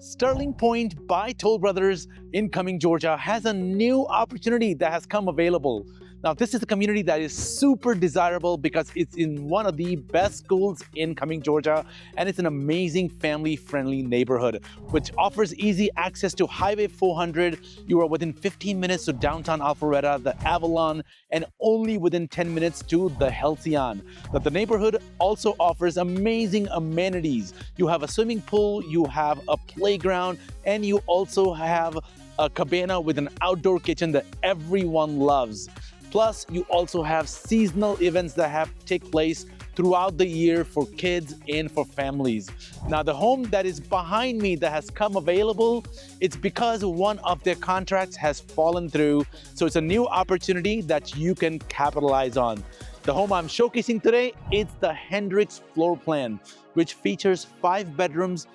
Sterling Pointe by Toll Brothers in Cumming, Georgia has a new opportunity that has come available. Now, this is a community that is super desirable because it's in one of the best schools in Cumming, Georgia, and it's an amazing family-friendly neighborhood, which offers easy access to Highway 400. You are within 15 minutes to downtown Alpharetta, the Avalon, and only within 10 minutes to the Halcyon. But the neighborhood also offers amazing amenities. You have a swimming pool, you have a playground, and you also have a cabana with an outdoor kitchen that everyone loves. Plus, you also have seasonal events that take place throughout the year for kids and for families. Now, the home that is behind me that has come available, it's because one of their contracts has fallen through. So it's a new opportunity that you can capitalize on. The home I'm showcasing today, it's the Hendricks floor plan, which features 5 bedrooms,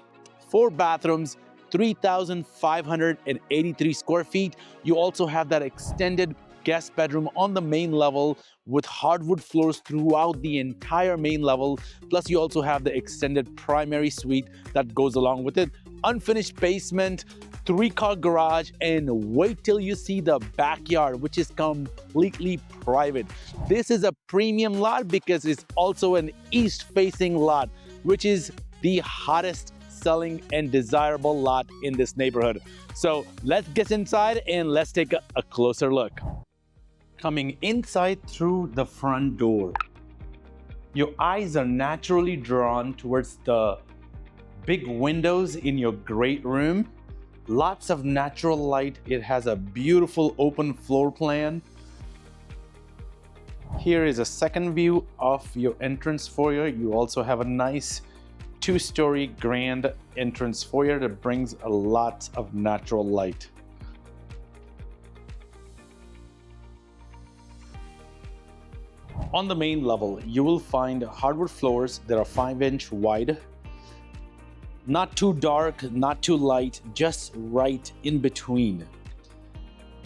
4 bathrooms, 3,583 square feet. You also have that extended guest bedroom on the main level with hardwood floors throughout the entire main level. Plus, you also have the extended primary suite that goes along with it. Unfinished basement, 3-car garage, and wait till you see the backyard, which is completely private. This is a premium lot because it's also an east-facing lot, which is the hottest selling and desirable lot in this neighborhood. So let's get inside and let's take a closer look. Coming inside through the front door, your eyes are naturally drawn towards the big windows in your great room. Lots of natural light. It has a beautiful open floor plan. Here is a second view of your entrance foyer. You also have a nice 2-story grand entrance foyer that brings a lot of natural light. On the main level, you will find hardwood floors that are 5-inch wide. Not too dark, not too light, just right in between.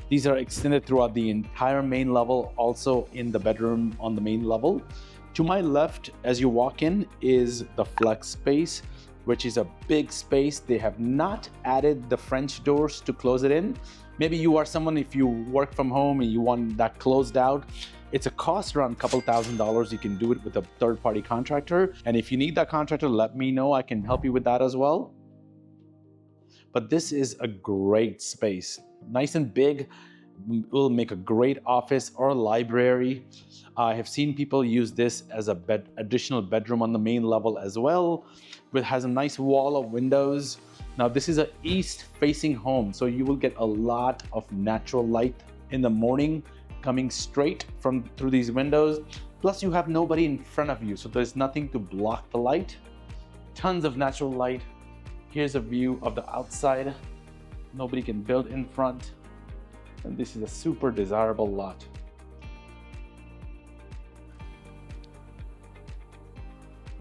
These are extended throughout the entire main level, also in the bedroom on the main level. To my left, as you walk in, is the flex space, which is a big space. They have not added the French doors to close it in. Maybe you are someone, if you work from home and you want that closed out, it's a cost around a couple $1,000s. You can do it with a third-party contractor. And if you need that contractor, let me know. I can help you with that as well. But this is a great space. Nice and big. Will make a great office or library. I have seen people use this as a additional bedroom on the main level as well. It has a nice wall of windows. Now, this is an east-facing home, so you will get a lot of natural light in the morning coming straight through these windows. Plus, you have nobody in front of you, so there's nothing to block the light. Tons of natural light. Here's a view of the outside. Nobody can build in front. And this is a super desirable lot.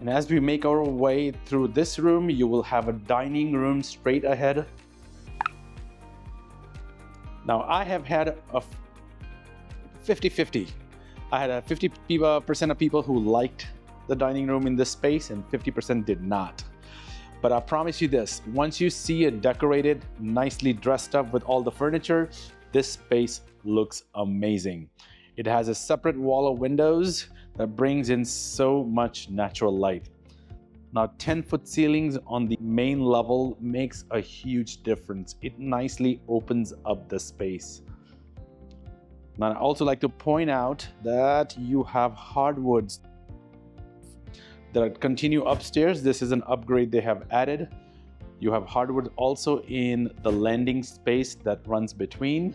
And as we make our way through this room, you will have a dining room straight ahead. Now, I have had a 50-50. I had a 50% of people who liked the dining room in this space and 50% did not. But I promise you this, once you see it decorated, nicely dressed up with all the furniture, this space looks amazing. It has a separate wall of windows that brings in so much natural light. Now, 10-foot ceilings on the main level makes a huge difference. It nicely opens up the space. Now, I also like to point out that you have hardwoods that continue upstairs. This is an upgrade they have added. You have hardwood also in the landing space that runs between.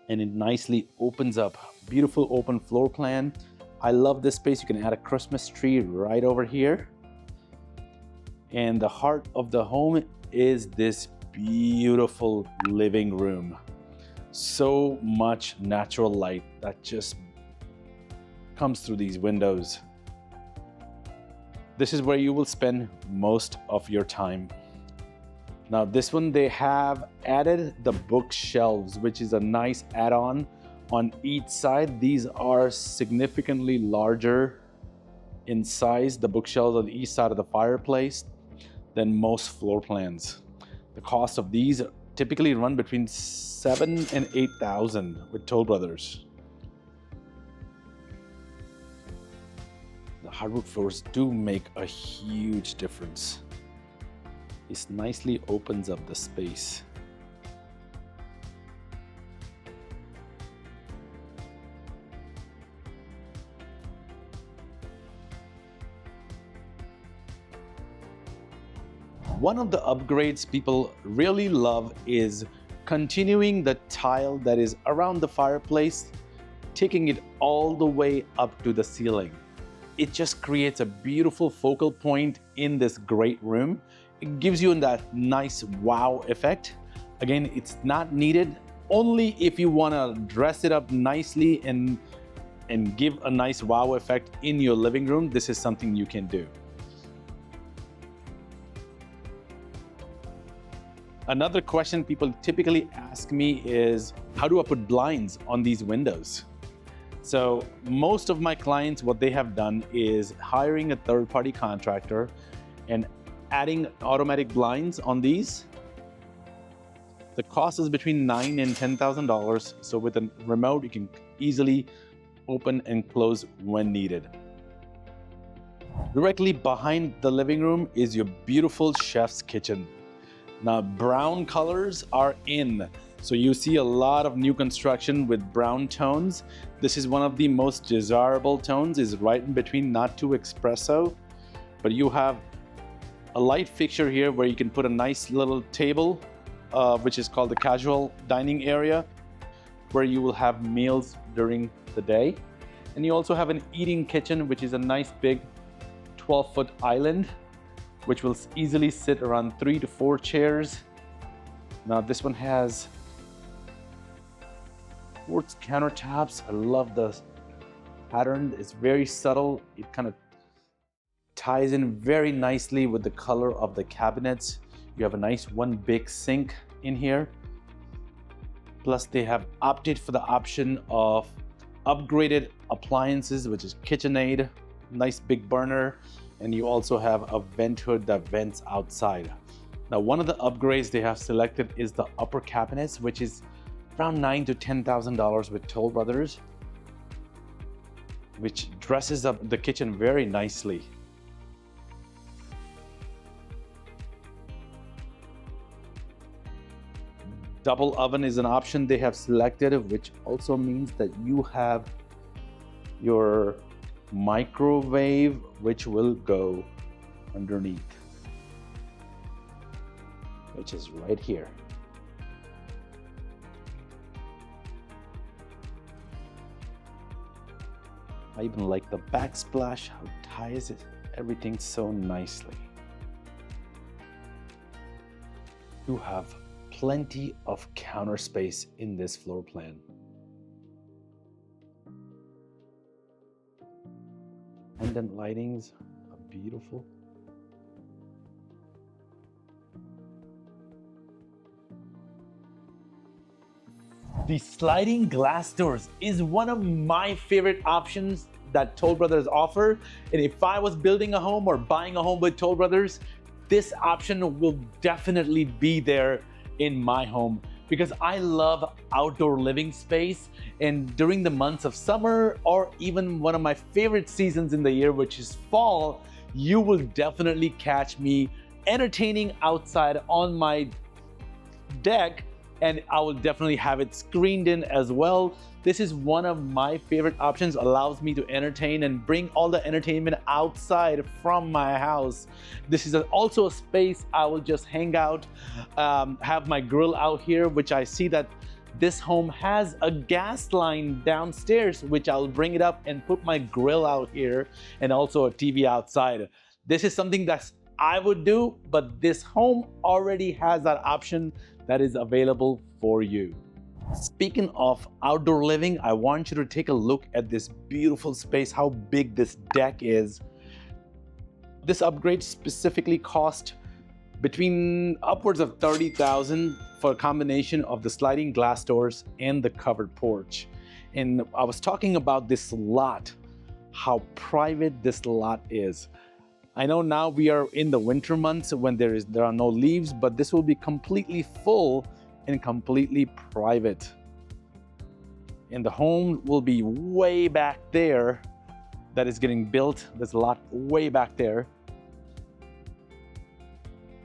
And it nicely opens up. Beautiful open floor plan. I love this space. You can add a Christmas tree right over here. And the heart of the home is this beautiful living room. So much natural light that just comes through these windows. This is where you will spend most of your time. Now, this one, they have added the bookshelves, which is a nice add-on on each side. These are significantly larger in size, the bookshelves on each side of the fireplace. than most floor plans. The cost of these typically run between $7,000 and $8,000 with Toll Brothers. The hardwood floors do make a huge difference. This nicely opens up the space. One of the upgrades people really love is continuing the tile that is around the fireplace, taking it all the way up to the ceiling. It just creates a beautiful focal point in this great room. It gives you that nice wow effect. Again, it's not needed. Only if you want to dress it up nicely and give a nice wow effect in your living room, this is something you can do. Another question people typically ask me is, how do I put blinds on these windows? So most of my clients, what they have done is hiring a third-party contractor and adding automatic blinds on these. The cost is between $9,000 and $10,000. So with a remote, you can easily open and close when needed. Directly behind the living room is your beautiful chef's kitchen. Now, brown colors are in. So you see a lot of new construction with brown tones. This is one of the most desirable tones, is right in between, not too espresso. But you have a light fixture here where you can put a nice little table, which is called the casual dining area, where you will have meals during the day. And you also have an eating kitchen, which is a nice big 12-foot island, which will easily sit around 3 to 4 chairs. Now this one has quartz countertops. I love the pattern. It's very subtle. It kind of ties in very nicely with the color of the cabinets. You have a nice one big sink in here. Plus they have opted for the option of upgraded appliances, which is KitchenAid, nice big burner. And you also have a vent hood that vents outside. Now, one of the upgrades they have selected is the upper cabinets, which is around $9,000 to $10,000 with Toll Brothers, which dresses up the kitchen very nicely. Double oven is an option they have selected, which also means that you have your microwave, which will go underneath, which is right here. I even like the backsplash, how it ties everything so nicely. You have plenty of counter space in this floor plan. Pendant lightings are beautiful. The sliding glass doors is one of my favorite options that Toll Brothers offer. And if I was building a home or buying a home with Toll Brothers, this option will definitely be there in my home, because I love outdoor living space. And during the months of summer, or even one of my favorite seasons in the year, which is fall, you will definitely catch me entertaining outside on my deck, and I will definitely have it screened in as well. This is one of my favorite options, allows me to entertain and bring all the entertainment outside from my house. This is also a space I will just hang out, have my grill out here, which I see that this home has a gas line downstairs, which I'll bring it up and put my grill out here, and also a TV outside. This is something that I would do, but this home already has that option that is available for you. Speaking of outdoor living, I want you to take a look at this beautiful space, how big this deck is. This upgrade specifically cost between upwards of $30,000 for a combination of the sliding glass doors and the covered porch. And I was talking about this lot, how private this lot is. I know now we are in the winter months when there are no leaves, but this will be completely full and completely private. And the home will be way back there that is getting built. There's a lot way back there.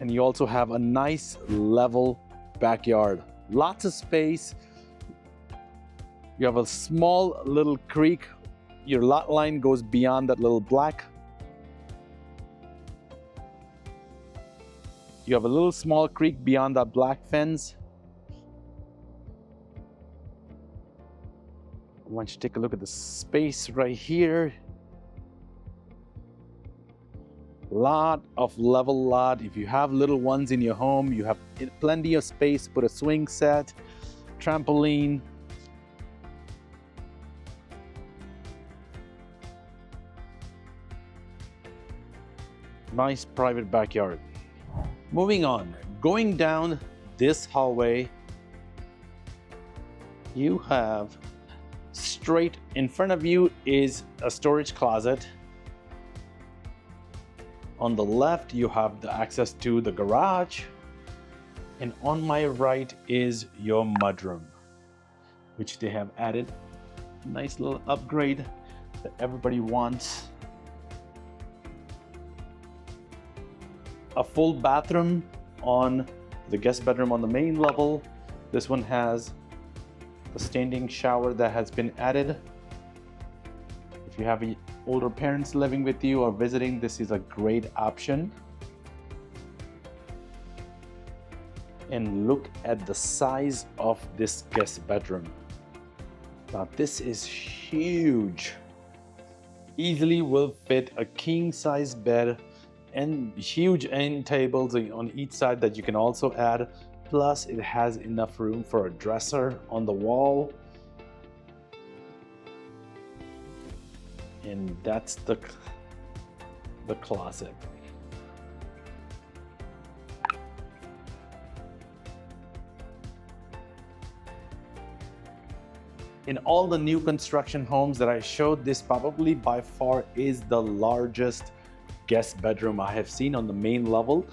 And you also have a nice level backyard. Lots of space. You have a small little creek. Your lot line goes beyond that little black. You have a little small creek beyond that black fence. I want you to take a look at the space right here. Lot of level lot. If you have little ones in your home, you have plenty of space. Put a swing set, trampoline. Nice private backyard. Moving on, going down this hallway, you have straight in front of you is a storage closet. On the left, you have the access to the garage. And on my right is your mudroom, which they have added. Nice little upgrade that everybody wants. A full bathroom on the guest bedroom on the main level. This one has a standing shower that has been added. If you have older parents living with you or visiting, this is a great option. And look at the size of this guest bedroom. Now this is huge. Easily will fit a king size bed and huge end tables on each side that you can also add. Plus it has enough room for a dresser on the wall. And that's the closet. In all the new construction homes that I showed, this probably by far is the largest guest bedroom I have seen on the main level.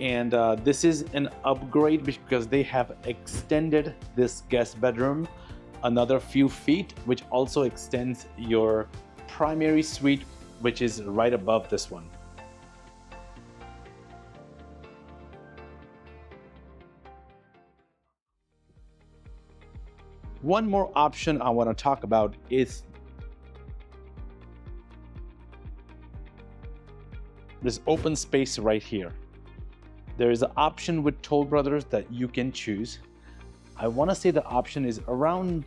And this is an upgrade because they have extended this guest bedroom another few feet, which also extends your primary suite, which is right above this one. One more option I want to talk about is this open space right here. There is an option with Toll Brothers that you can choose. I want to say the option is around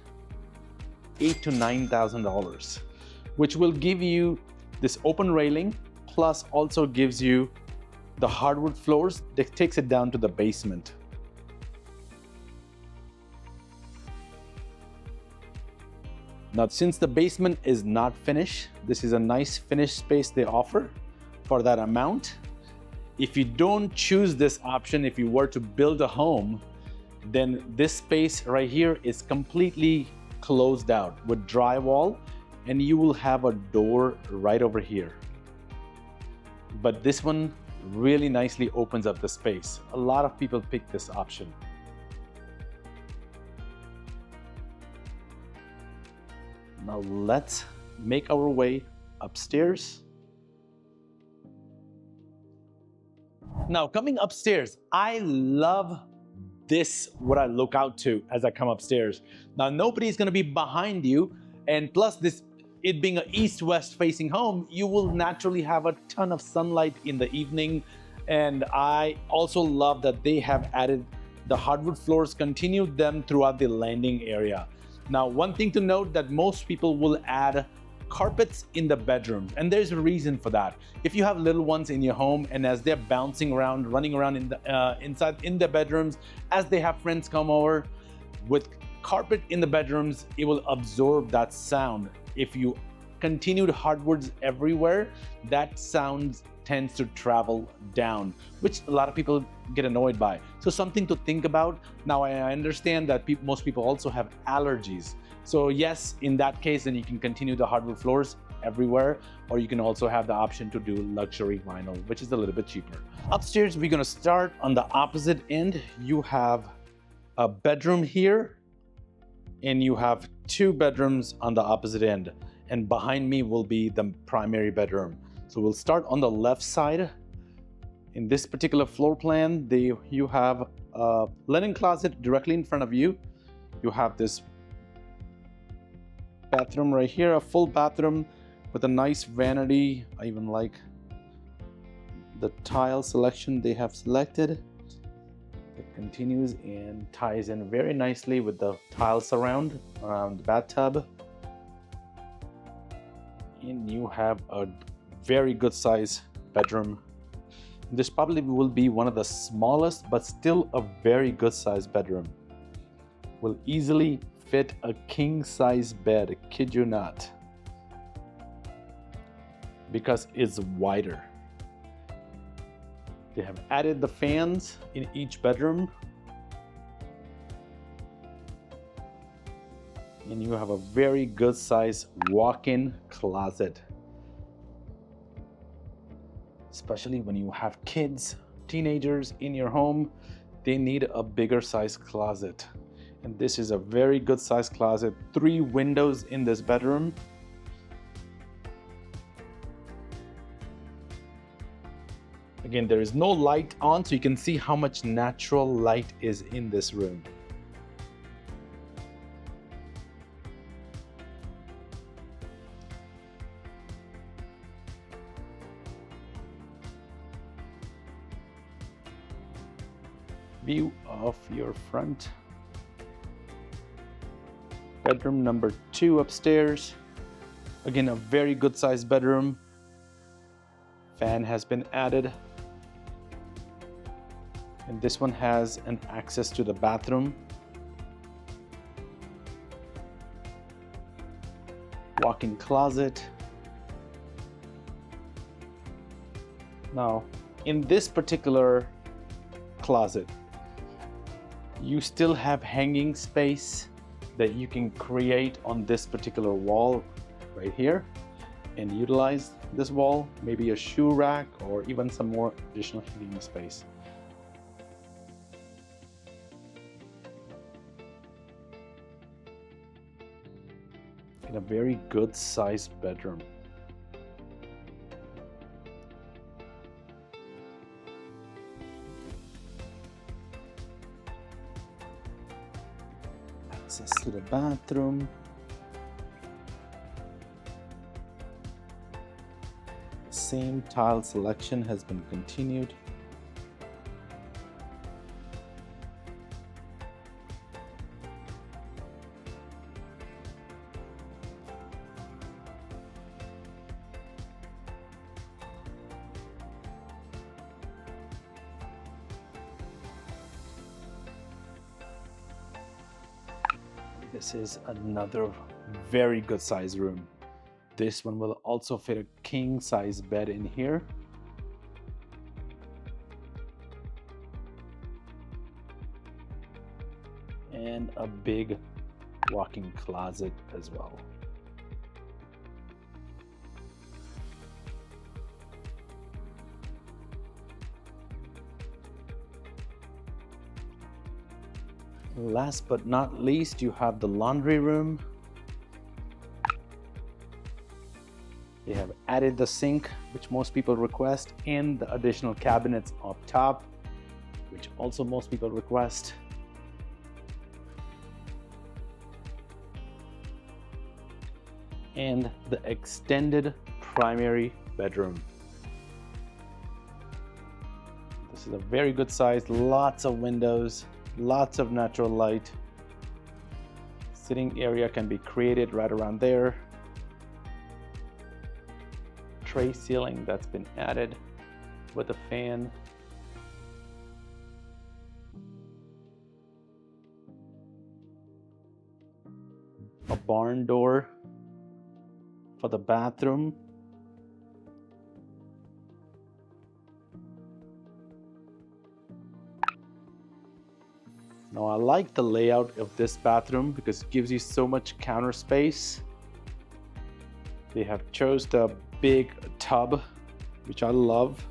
$8,000 to $9,000, which will give you this open railing, plus also gives you the hardwood floors that takes it down to the basement. Now, since the basement is not finished, this is a nice finished space they offer for that amount. If you don't choose this option, if you were to build a home, then this space right here is completely closed out with drywall, and you will have a door right over here. But this one really nicely opens up the space. A lot of people pick this option. Now let's make our way upstairs. Now coming upstairs, I love this, what I look out to as I come upstairs. Now nobody's gonna be behind you, and plus this, it being an east-west facing home, you will naturally have a ton of sunlight in the evening. And I also love that they have added the hardwood floors, continued them throughout the landing area. Now, one thing to note that most people will add carpets in the bedrooms, and there's a reason for that. If you have little ones in your home, and as they're bouncing around, running around in the inside in the bedrooms, as they have friends come over, with carpet in the bedrooms, it will absorb that sound. If you continued hardwoods everywhere, that sound tends to travel down, which a lot of people get annoyed by. So something to think about. Now I understand that most people also have allergies. So yes, in that case, then you can continue the hardwood floors everywhere, or you can also have the option to do luxury vinyl, which is a little bit cheaper. Upstairs, we're gonna start on the opposite end. You have a bedroom here, and you have 2 bedrooms on the opposite end. And behind me will be the primary bedroom. So we'll start on the left side. In this particular floor plan, you have a linen closet directly in front of you. You have this bathroom right here, a full bathroom with a nice vanity. I even like the tile selection they have selected. It continues and ties in very nicely with the tile surround around the bathtub. And you have a very good size bedroom. This probably will be one of the smallest, but still a very good size bedroom. Will easily fit a king size bed, kid you not, because it's wider. They have added the fans in each bedroom. And you have a very good size walk-in closet. Especially when you have kids, teenagers in your home, they need a bigger size closet. And this is a very good size closet. 3 windows in this bedroom. Again, there is no light on, so you can see how much natural light is in this room. View of your front bedroom number 2 upstairs. Again, a very good sized bedroom. Fan has been added. And this one has an access to the bathroom. Walk-in closet. Now, in this particular closet, you still have hanging space that you can create on this particular wall right here and utilize this wall, maybe a shoe rack or even some more additional hanging space. In a very good sized bedroom. Access to the bathroom. Same tile selection has been continued. This is another very good size room. This one will also fit a king size bed in here. And a big walk-in closet as well. Last but not least, you have the laundry room. They have added the sink, which most people request, and the additional cabinets up top, which also most people request. And the extended primary bedroom. This is a very good size, lots of windows, lots of natural light. Sitting area can be created right around there. Tray ceiling that's been added with a fan. A barn door for the bathroom. Now I like the layout of this bathroom because it gives you so much counter space. They have chose the big tub, which I love.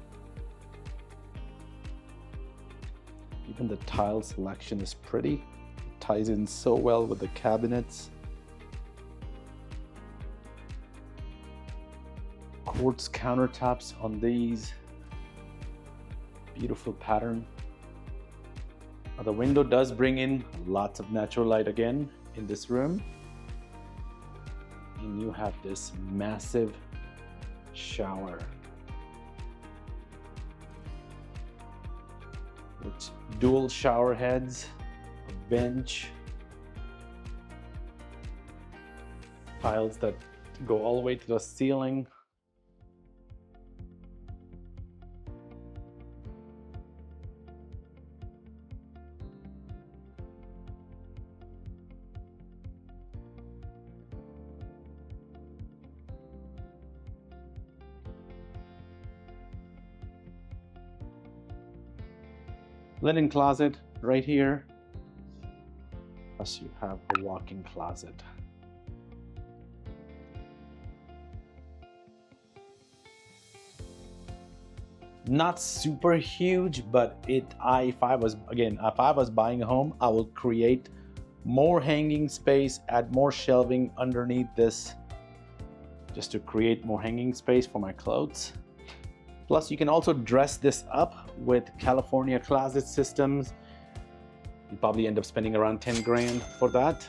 Even the tile selection is pretty. It ties in so well with the cabinets. Quartz countertops on these. Beautiful pattern. The window does bring in lots of natural light again in this room. And you have this massive shower with dual shower heads, a bench, tiles that go all the way to the ceiling. Linen closet right here. Plus you have a walk-in closet. Not super huge, but if I was buying a home, I will create more hanging space, add more shelving underneath this, just to create more hanging space for my clothes. Plus, you can also dress this up with California closet systems. You probably end up spending around 10 grand for that.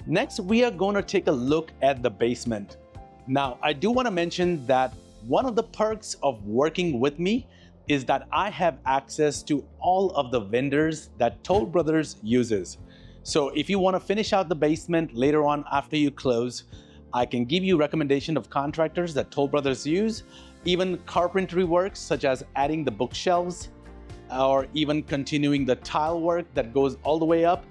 Next, we are going to take a look at the basement. Now, I do want to mention that one of the perks of working with me is that I have access to all of the vendors that Toll Brothers uses. So if you want to finish out the basement later on after you close, I can give you recommendation of contractors that Toll Brothers use, even carpentry works such as adding the bookshelves or even continuing the tile work that goes all the way up.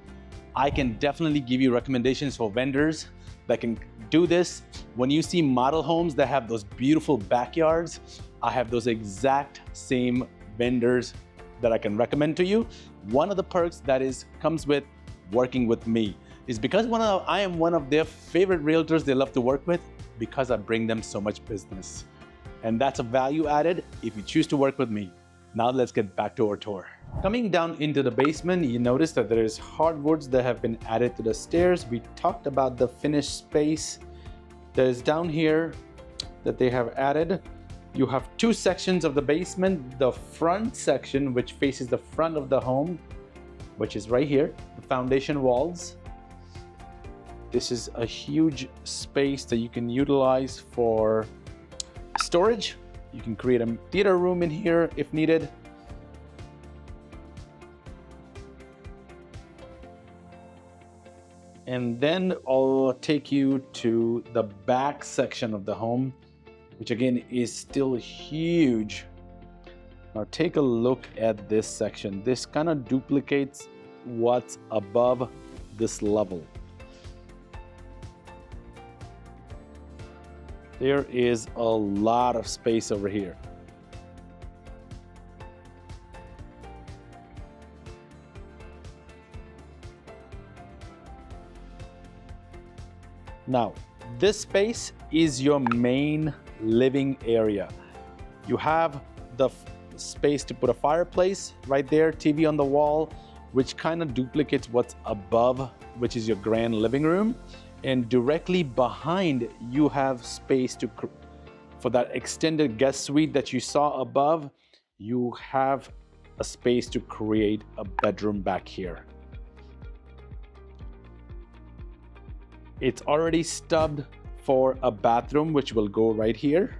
I can definitely give you recommendations for vendors that can do this. When you see model homes that have those beautiful backyards, I have those exact same vendors that I can recommend to you. One of the perks that comes with working with me is because I am one of their favorite realtors they love to work with, because I bring them so much business. And that's a value added if you choose to work with me. Now let's get back to our tour. Coming down into the basement, you notice that there is hardwoods that have been added to the stairs. We talked about the finished space that is down here that they have added. You have two sections of the basement. The front section, which faces the front of the home, which is right here, the foundation walls. This is a huge space that you can utilize for storage. You can create a theater room in here if needed. And then I'll take you to the back section of the home, which again is still huge. Now take a look at this section. This kind of duplicates what's above this level. There is a lot of space over here. Now, this space is your main living area. You have the space to put a fireplace right there, TV on the wall, which kind of duplicates what's above, which is your grand living room. And directly behind, you have space for that extended guest suite that you saw above. You have a space to create a bedroom back here. It's already stubbed for a bathroom, which will go right here.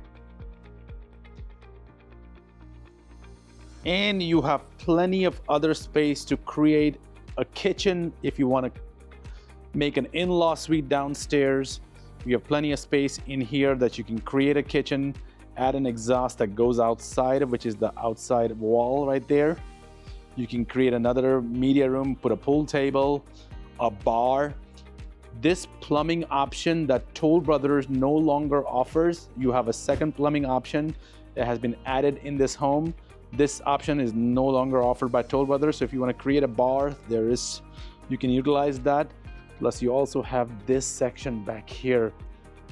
And you have plenty of other space to create a kitchen if you want to make an in-law suite downstairs. You have plenty of space in here that you can create a kitchen, add an exhaust that goes outside, which is the outside wall right there. You can create another media room, put a pool table, a bar. This plumbing option that Toll Brothers no longer offers, you have a second plumbing option that has been added in this home. This option is no longer offered by Toll Brothers. So if you want to create a bar, you can utilize that. Plus you also have this section back here.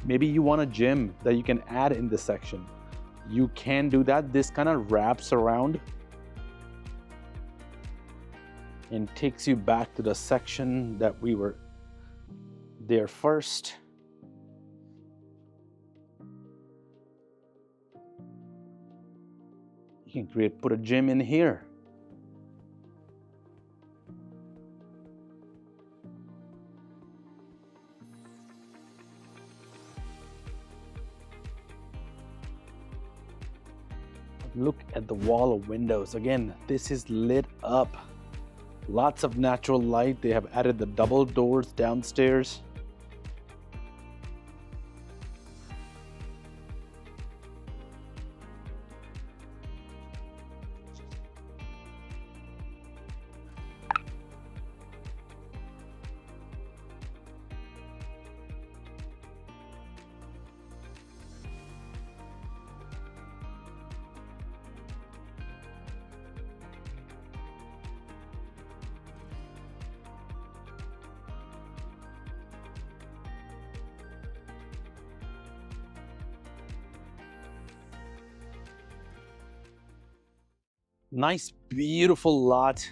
Maybe you want a gym that you can add in this section. You can do that. This kind of wraps around and takes you back to the section that we were there first. You can put a gym in here. Look at the wall of windows. Again, this is lit up. Lots of natural light. They have added the double doors downstairs. Nice, beautiful lot,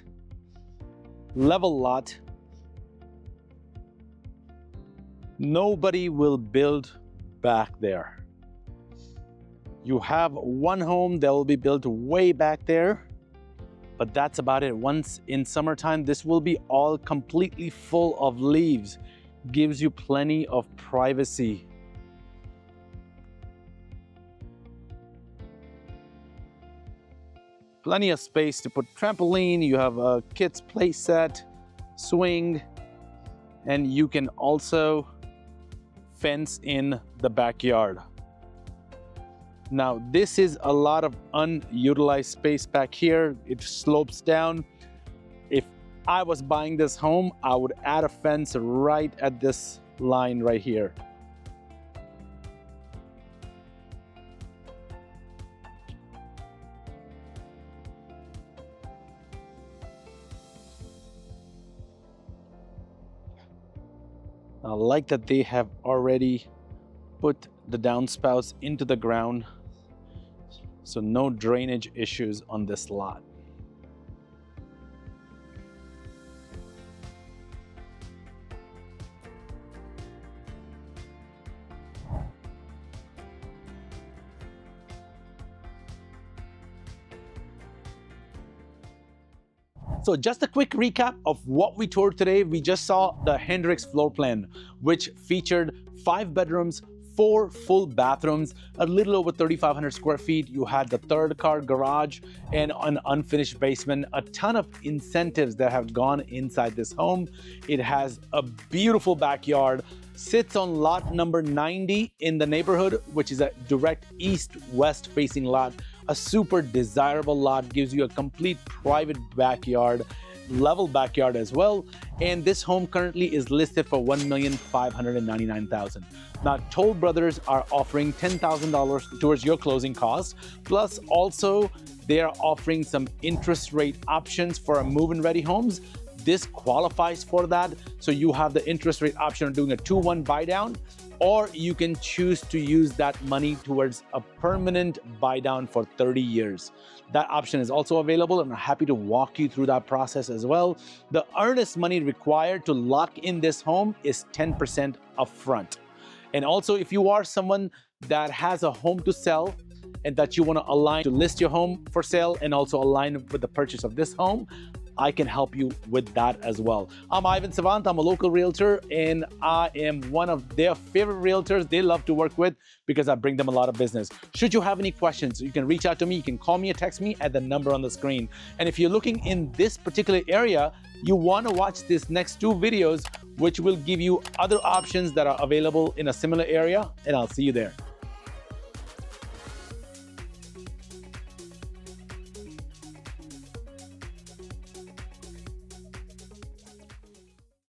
level lot. Nobody will build back there. You have one home that will be built way back there, but that's about it. Once in summertime, this will be all completely full of leaves. Gives you plenty of privacy. Plenty of space to put trampoline. You have a kids play set, swing, and you can also fence in the backyard. Now, this is a lot of unutilized space back here. It slopes down. If I was buying this home, I would add a fence right at this line right here. I like that they have already put the downspouts into the ground, so no drainage issues on this lot. So just a quick recap of what we toured today. We just saw the Hendrix floor plan, which featured 5 bedrooms, 4 full bathrooms, a little over 3,500 square feet. You had the 3rd car garage and an unfinished basement. A ton of incentives that have gone inside this home. It has a beautiful backyard, sits on lot number 90 in the neighborhood, which is a direct east-west facing lot. A super desirable lot, gives you a complete private backyard, level backyard as well. And this home currently is listed for $1,599,000. Now, Toll Brothers are offering $10,000 towards your closing costs. Plus, also, they are offering some interest rate options for a move-in ready homes. This qualifies for that. So you have the interest rate option of doing a 2-1 buy down, or you can choose to use that money towards a permanent buy down for 30 years. That option is also available, and I'm happy to walk you through that process as well. The earnest money required to lock in this home is 10% upfront. And also, if you are someone that has a home to sell and that you want to align to list your home for sale and also align with the purchase of this home, I can help you with that as well. I'm Ivan Savant. I'm a local realtor, and I am one of their favorite realtors they love to work with because I bring them a lot of business. Should you have any questions, you can reach out to me. You can call me or text me at the number on the screen. And if you're looking in this particular area, you want to watch these next 2 videos, which will give you other options that are available in a similar area, and I'll see you there.